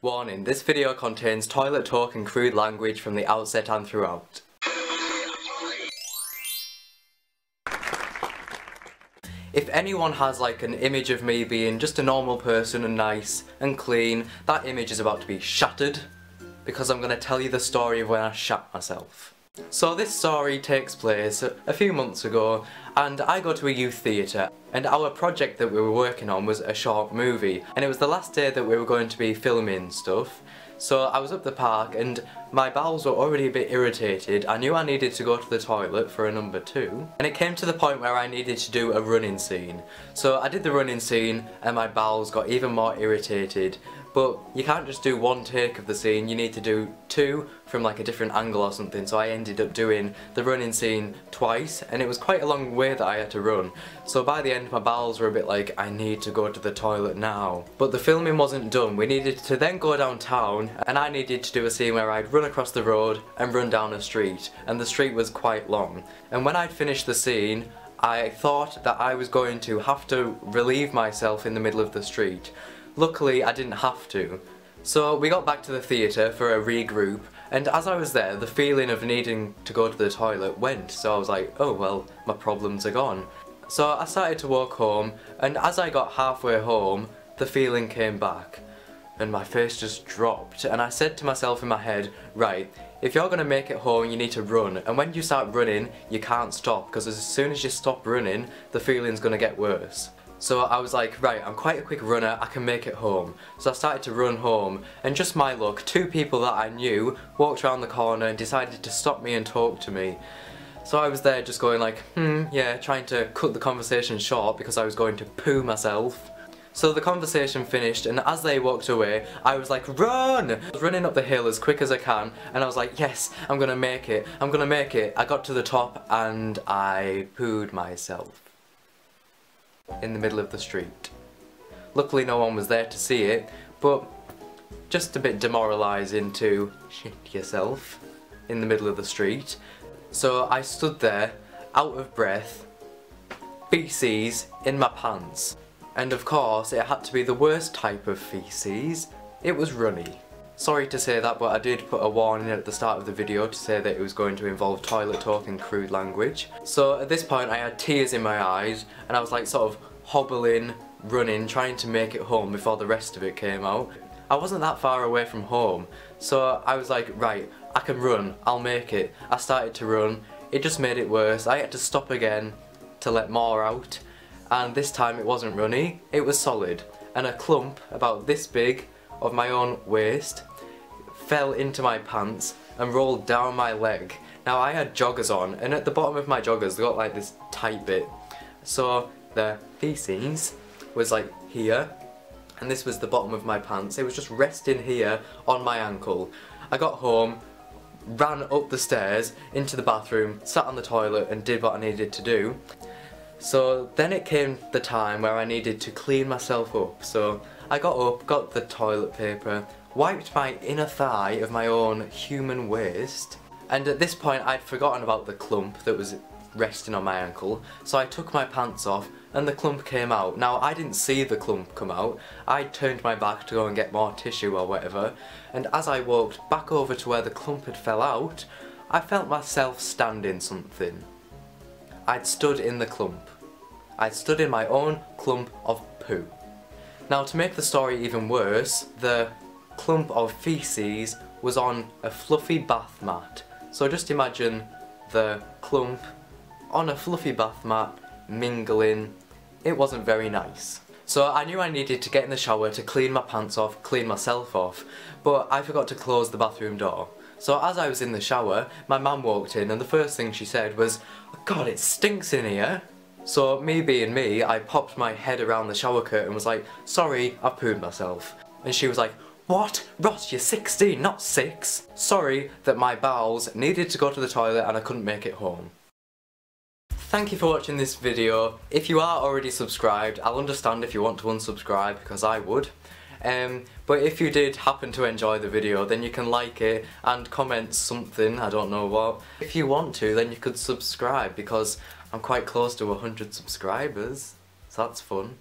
Warning, this video contains toilet talk and crude language from the outset and throughout. If anyone has like an image of me being just a normal person and nice and clean, that image is about to be shattered, because I'm going to tell you the story of when I shat myself. So this story takes place a few months ago, and I go to a youth theatre, and our project that we were working on was a short movie, and it was the last day that we were going to be filming stuff. So I was up the park and my bowels were already a bit irritated. I knew I needed to go to the toilet for a number 2, and it came to the point where I needed to do a running scene. So I did the running scene and my bowels got even more irritated. But you can't just do one take of the scene, you need to do 2 from like a different angle or something, so I ended up doing the running scene twice, and it was quite a long way that I had to run. So by the end my bowels were a bit like, I need to go to the toilet now. But the filming wasn't done, we needed to then go downtown, and I needed to do a scene where I'd run across the road and run down a street, and the street was quite long. And when I'd finished the scene, I thought that I was going to have to relieve myself in the middle of the street. Luckily I didn't have to. So we got back to the theatre for a regroup, and as I was there the feeling of needing to go to the toilet went, so I was like, oh well, my problems are gone. So I started to walk home, and as I got halfway home the feeling came back and my face just dropped, and I said to myself in my head, right, if you're going to make it home you need to run, and when you start running you can't stop, because as soon as you stop running the feeling's going to get worse. So I was like, right, I'm quite a quick runner, I can make it home. So I started to run home, and just my luck, 2 people that I knew walked around the corner and decided to stop me and talk to me. So I was there just going like, yeah, trying to cut the conversation short because I was going to poo myself. So the conversation finished, and as they walked away, I was like, run! I was running up the hill as quick as I can, and I was like, yes, I'm gonna make it, I'm gonna make it. I got to the top and I pooed myself in the middle of the street. Luckily no one was there to see it, but just a bit demoralising to shit yourself in the middle of the street. So I stood there, out of breath, feces in my pants. And of course it had to be the worst type of feces. It was runny. Sorry to say that, but I did put a warning at the start of the video to say that it was going to involve toilet talk and crude language. So at this point I had tears in my eyes, and I was like sort of hobbling, running, trying to make it home before the rest of it came out. I wasn't that far away from home, so I was like, right, I can run, I'll make it. I started to run, it just made it worse. I had to stop again to let more out, and this time it wasn't runny, it was solid, and a clump about this big of my own waist fell into my pants and rolled down my leg. Now I had joggers on, and at the bottom of my joggers they got like this tight bit, so the feces was like here, and this was the bottom of my pants. It was just resting here on my ankle. I got home, ran up the stairs into the bathroom, sat on the toilet and did what I needed to do. So then it came the time where I needed to clean myself up. So I got up, got the toilet paper, wiped my inner thigh of my own human waist, and at this point I'd forgotten about the clump that was resting on my ankle, so I took my pants off and the clump came out. Now I didn't see the clump come out, I turned my back to go and get more tissue or whatever, and as I walked back over to where the clump had fell out, I felt myself stand in something. I'd stood in the clump. I'd stood in my own clump of poo. Now to make the story even worse, the clump of feces was on a fluffy bath mat. So just imagine the clump on a fluffy bath mat, mingling. It wasn't very nice. So I knew I needed to get in the shower to clean my pants off, clean myself off, but I forgot to close the bathroom door. So as I was in the shower, my mum walked in, and the first thing she said was, "Oh God, it stinks in here." So me being me, I popped my head around the shower curtain and was like, "Sorry, I've pooed myself." And she was like, "What? Ross, you're 16, not 6. Sorry that my bowels needed to go to the toilet and I couldn't make it home." Thank you for watching this video. If you are already subscribed, I'll understand if you want to unsubscribe, because I would. But if you did happen to enjoy the video, then you can like it and comment something, I don't know what. If you want to, then you could subscribe, because I'm quite close to 100 subscribers, so that's fun.